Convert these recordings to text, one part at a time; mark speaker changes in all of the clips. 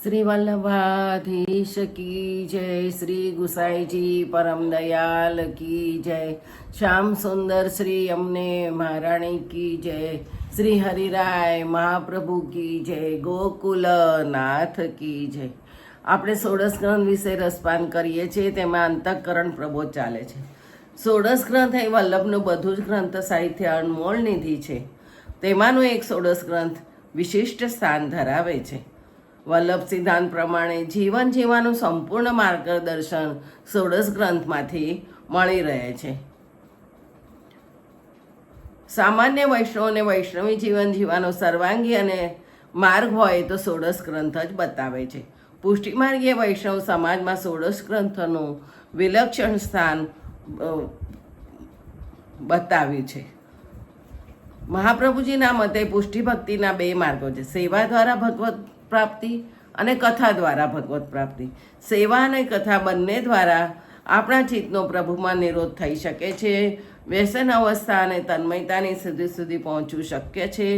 Speaker 1: શ્રી વલ્લભાધીશ કી જય, શ્રી ગુસાઈજી પરમ દયાલ કી જય, શ્યામ સુંદર શ્રી અમને મહારાણી કી જય, શ્રી હરિરાય મહાપ્રભુ કી જય, ગોકુલનાથ કી જય. આપણે ષોડશ ગ્રંથ વિશે રસપાન કરીએ છીએ. તેમાં અંતઃકરણ પ્રબોધ ચાલે છે. ષોડશ ગ્રંથ એ વલ્લભનું બધું જ ગ્રંથ સાહિત્ય અનમોલ નિધિ છે. તેમાંનો એક ષોડશ ગ્રંથ વિશિષ્ટ સ્થાન ધરાવે છે. વલ્લભ સિદ્ધાંત પ્રમાણે જીવન જીવવાનું સંપૂર્ણ માર્ગદર્શન ષોડશ ગ્રંથમાંથી મળી રહે છે. સામાન્ય વૈષ્ણવને વૈષ્ણવી જીવન જીવવાનો સર્વાંગી અને માર્ગ હોય તો ષોડશ ગ્રંથ જ બતાવે છે. પુષ્ટિમાર્ગીય વૈષ્ણવ સમાજમાં ષોડશ ગ્રંથનું વિલક્ષણ સ્થાન બતાવ્યું છે. મહાપ્રભુજીના મતે પુષ્ટિ ભક્તિના બે માર્ગો છે: સેવા દ્વારા ભગવત પ્રાપ્તિ અને કથા દ્વારા ભગવત પ્રાપ્તિ. સેવા અને કથા બંને દ્વારા આપણા ચિત્તનો પ્રભુમાં નિરોધ થઈ શકે છે. વ્યસન અવસ્થા અને તન્મયતાની સુધી પહોંચવું શક્ય છે.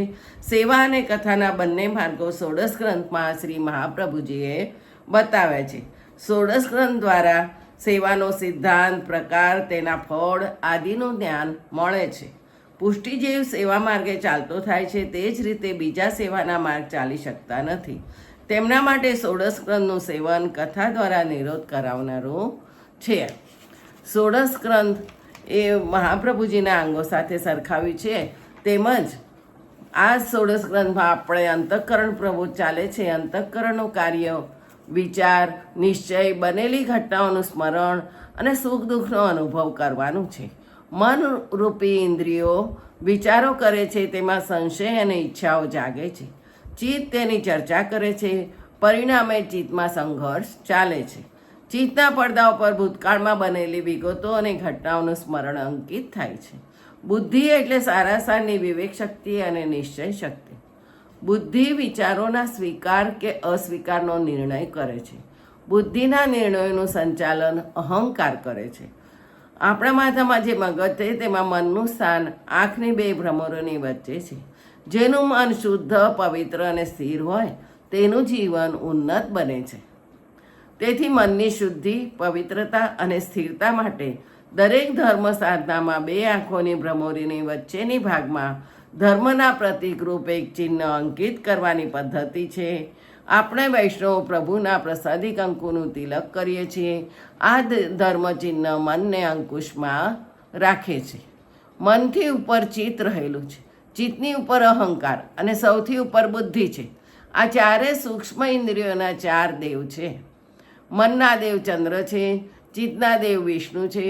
Speaker 1: સેવા અને કથાના બંને માર્ગો ષોડશ ગ્રંથમાં શ્રી મહાપ્રભુજીએ બતાવ્યા છે. ષોડશ ગ્રંથ દ્વારા સેવાનો સિદ્ધાંત, પ્રકાર, તેના ફળ આદિનું જ્ઞાન મળે છે. પુષ્ટિ જેવ સેવા માર્ગે ચાલતો થાય છે તે જ રીતે બીજા સેવાના માર્ગ ચાલી શકતા નથી. તેમના માટે ષોડશ ગ્રંથનું સેવન કથા દ્વારા નિરોધ કરાવનારું છે. ષોડશ ગ્રંથ એ મહાપ્રભુજીના અંગો સાથે સરખાવ્યું છે. તેમજ આ ષોડશ ગ્રંથમાં આપણે અંતઃકરણ પ્રબોધ ચાલે છે. અંતઃકરણનું કાર્ય વિચાર, નિશ્ચય, બનેલી ઘટનાઓનું સ્મરણ અને સુખ દુઃખનો અનુભવ કરવાનું છે. મન રૂપી ઇન્દ્રિયો વિચારો કરે છે, તેમાં સંશય અને ઈચ્છાઓ જાગે છે. ચિત્ત તેની ચર્ચા કરે છે, પરિણામે ચિત્તમાં સંઘર્ષ ચાલે છે. ચિત્તના પડદા ઉપર ભૂતકાળમાં બનેલી વિગતો અને ઘટનાઓનું સ્મરણ અંકિત થાય છે. બુદ્ધિ એટલે સારાસારની વિવેક શક્તિ અને નિશ્ચય શક્તિ. બુદ્ધિ વિચારોના સ્વીકાર કે અસ્વીકારનો નિર્ણય કરે છે. બુદ્ધિના નિર્ણયોનું સંચાલન અહંકાર કરે છે. આપણા માથામાં જે મગજ છે તેમાં મનનું સ્થાન આંખની બે ભ્રમરોની વચ્ચે છે. જેનું મન શુદ્ધ, પવિત્ર અને સ્થિર હોય તેનું જીવન ઉન્નત બને છે. તેથી મનની શુદ્ધિ, પવિત્રતા અને સ્થિરતા માટે દરેક ધર્મ સાધનામાં બે આંખોની ભ્રમોરીની વચ્ચેની ભાગમાં ધર્મના પ્રતિકરૂપ એક ચિહ્ન અંકિત કરવાની પદ્ધતિ છે. આપણે વૈષ્ણવ પ્રભુના પ્રસાદિક અંકુનું તિલક કરીએ છીએ. આ ધર્મચિહ્ન મનને અંકુશમાં રાખે છે. મનથી ઉપર ચિત્ત રહેલું છે. ચિત્તની ઉપર અહંકાર અને સૌથી ઉપર બુદ્ધિ છે. આ ચારે સૂક્ષ્મ ઇન્દ્રિયોના ચાર દેવ છે. મનના દેવ ચંદ્ર છે, ચિત્તના દેવ વિષ્ણુ છે,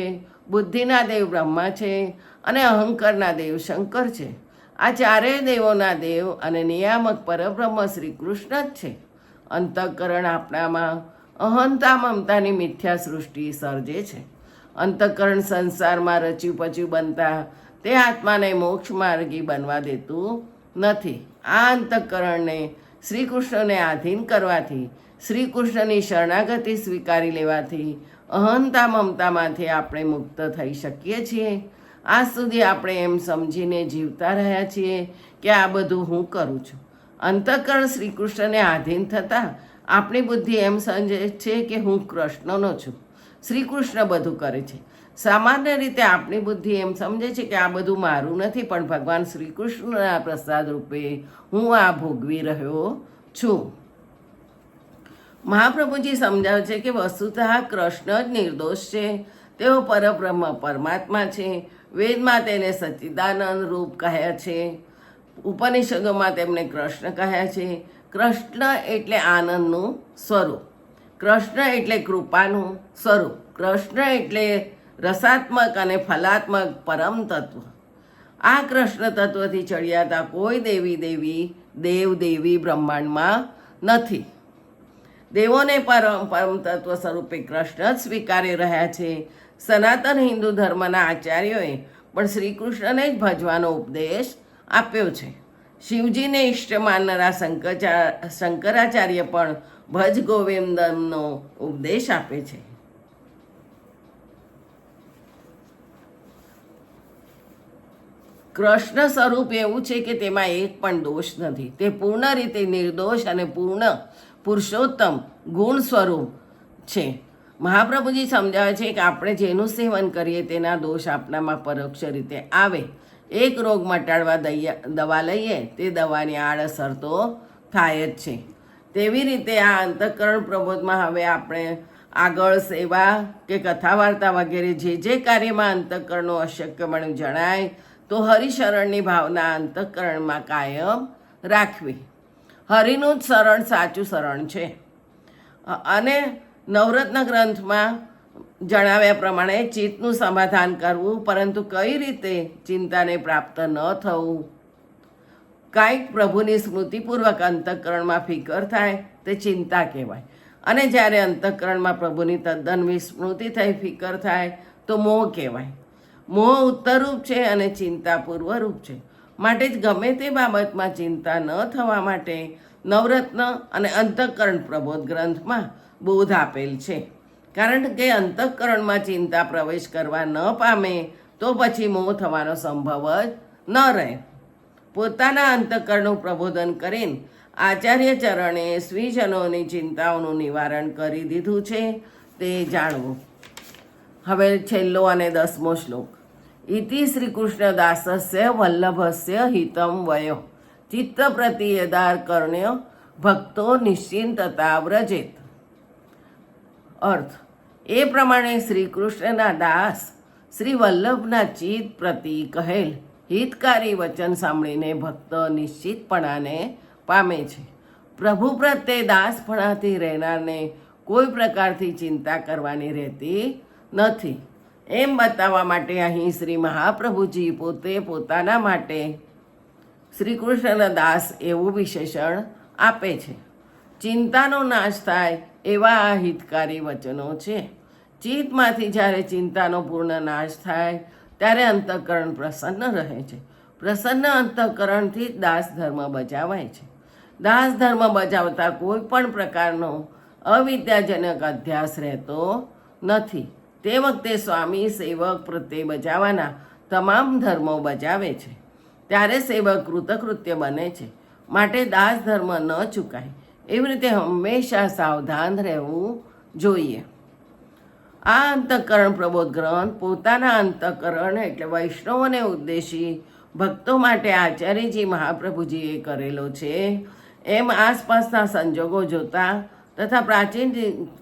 Speaker 1: બુદ્ધિના દેવ બ્રહ્મા છે અને અહંકારના દેવ શંકર છે. આ ચારેય દેવોના દેવ અને નિયામક પરબ્રહ્મ શ્રી કૃષ્ણ જ છે. અંતઃકરણ આપણામાં અહંતા મમતાની મિથ્યા સૃષ્ટિ સર્જે છે. અંતઃકરણ સંસારમાં રચ્યું પચ્યું બનતા તે આત્માને મોક્ષ માર્ગી બનવા દેતું નથી. આ અંતઃકરણને શ્રી કૃષ્ણને આધીન કરવાથી, શ્રી કૃષ્ણની શરણાગતિ સ્વીકારી લેવાથી અહંતા મમતામાંથી આપણે મુક્ત થઈ શકીએ છીએ. આજ સુધી આપણે એમ સમજીને જીવતા રહ્યા છીએ કે આ બધું હું કરું છું. અંતઃકરણ શ્રી કૃષ્ણને આધીન થતાં આપણી બુદ્ધિ એમ સમજે છે કે હું કૃષ્ણનો છું, શ્રી કૃષ્ણ બધું કરે છે. સામાન્ય રીતે આપણી બુદ્ધિ એમ સમજે છે કે આ બધું મારું નથી, પણ ભગવાન શ્રી કૃષ્ણના પ્રસાદ રૂપે હું આ ભોગવી રહ્યો છું. મહાપ્રભુજી સમજાવે છે કે વસ્તુતઃ કૃષ્ણ જ નિર્દોષ છે. તેઓ પરબ્રહ્મ પરમાત્મા છે. વેદમાં તેને સચ્ચિદાનંદ રૂપ કહ્યા છે. ઉપનિષદોમાં તેમને કૃષ્ણ કહ્યા છે. કૃષ્ણ એટલે આનંદનું સ્વરૂપ. કૃષ્ણ એટલે કૃપાનું સ્વરૂપ. કૃષ્ણ એટલે રસાત્મક અને ફલાત્મક પરમ તત્વ. આ કૃષ્ણ તત્વથી ચડિયાતા કોઈ દેવ દેવી બ્રહ્માંડમાં નથી. દેવોને પરમ તત્વ સ્વરૂપે કૃષ્ણ જ સ્વીકારી રહ્યા છે. સનાતન હિન્દુ ધર્મના આચાર્યોએ પણ શ્રી કૃષ્ણને જ ભજવાનો ઉપદેશ આપ્યો છે. શિવજીને ઇષ્ટ માનનારા શંકરાચાર્ય પણ ભજ ગોવિંદમનો ઉપદેશ આપે છે. કૃષ્ણ સ્વરૂપ એવું છે કે તેમાં એક પણ દોષ નથી. તે પૂર્ણ રીતે નિર્દોષ અને પૂર્ણ પુરુષોત્તમ ગુણ સ્વરૂપ છે. મહાપ્રભુજી સમજાવે છે કે આપણે જેનું સેવન કરીએ તેના દોષ આપણામાં પરોક્ષ રીતે આવે. એક રોગ મટાડવા દવા લઈએ તે દવાની આડઅસર તો થાય જ છે. તેવી રીતે આ અંતઃકરણ પ્રબોધમાં હવે આપણે આગળ સેવા કે કથા વાર્તા વગેરે જે કાર્યમાં અંતઃકરણનું અશક્યપણું જણાય તો હરિશરણની ભાવના અંતઃકરણમાં કાયમ રાખવી. હરિનું જ શરણ સાચું શરણ છે. અને નવરત્ન ગ્રંથમાં જણાવ્યા પ્રમાણે ચિત્તનું સમાધાન કરવું, પરંતુ કઈ રીતે ચિંતાને પ્રાપ્ત ન થવું. કાંઈક પ્રભુની સ્મૃતિપૂર્વક અંતઃકરણમાં ફિકર થાય તે ચિંતા કહેવાય, અને જ્યારે અંતઃકરણમાં પ્રભુની તદ્દન વિસ્મૃતિ થઈ ફિકર થાય તો મોહ કહેવાય. મોહ ઉત્તરરૂપ છે અને ચિંતા પૂર્વરૂપ છે. માટે જ ગમે તે બાબતમાં ચિંતા ન થવા માટે નવરત્ન અને અંતઃકરણ પ્રબોધ ગ્રંથમાં બોધ આપેલ છે. કારણ કે અંતઃકરણમાં ચિંતા પ્રવેશ કરવા ન પામે તો પછી મોહ થવાનો સંભવ જ ન રહે. પોતાના અંતઃકરણનું પ્રબોધન કરીને આચાર્ય ચરણે સ્વીજનોની ચિંતાઓનું નિવારણ કરી દીધું છે તે જાણવું. હવે છેલ્લો અને 10મો શ્લોક. ઇતિ શ્રી કૃષ્ણદાસસ્ય વલ્લભસ્ય હિતમ વયો ચિત્ત પ્રતિ યદાર્કર્ણ્ય ભક્તો નિશ્ચિંતતા વ્રજેત. અર્થ: એ પ્રમાણે શ્રી કૃષ્ણના દાસ શ્રી વલ્લભના ચિત્ત પ્રતિ કહેલ હિતકારી વચન સાંભળીને ભક્ત નિશ્ચિતપણાને પામે છે. પ્રભુ પ્રત્યે દાસપણાથી રહેનારને કોઈ પ્રકારથી ચિંતા કરવાની રહેતી નથી. એમ બતાવવા માટે અહીં શ્રી મહાપ્રભુજી પોતે પોતાના માટે શ્રી કૃષ્ણના દાસ એવું વિશેષણ આપે છે. ચિંતાનો નાશ થાય એવા આ હિતકારી વચનો છે. ચિત્તમાંથી જ્યારે ચિંતાનો પૂર્ણ નાશ થાય ત્યારે અંતઃકરણ પ્રસન્ન રહે છે. પ્રસન્ન અંતઃકરણથી જ દાસ ધર્મ બજાવાય છે. દાસ ધર્મ બજાવતા કોઈ પણ પ્રકારનો અવિદ્યાજનક અધ્યાસ રહેતો નથી. તે વખતે સ્વામી સેવક પ્રત્યે બજાવવાના તમામ ધર્મો બજાવે છે. ત્યારે સેવક કૃતકૃત્ય બને છે. માટે દાસ ધર્મ ન ચૂકાય એવી રીતે હંમેશા સાવધાન રહેવું જોઈએ. આ અંતઃકરણ પ્રબોધ ગ્રંથ પોતાના અંતઃકરણ એટલે વૈષ્ણવોને ઉદ્દેશી ભક્તો માટે આચાર્યજી મહાપ્રભુજીએ કરેલો છે. એમ આસપાસના સંજોગો જોતા તથા પ્રાચીન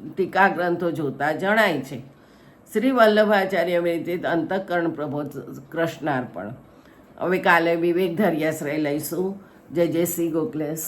Speaker 1: ટીકા ગ્રંથો જોતા જણાય છે. શ્રી વલ્લભાચાર્ય વિરચિત અંતઃકરણ પ્રબોધ કૃષ્ણાર્પણ. હવે કાલે વિવેક ધર્યાશ્રય લઈશું. જય જય શ્રી ગોખલેશ.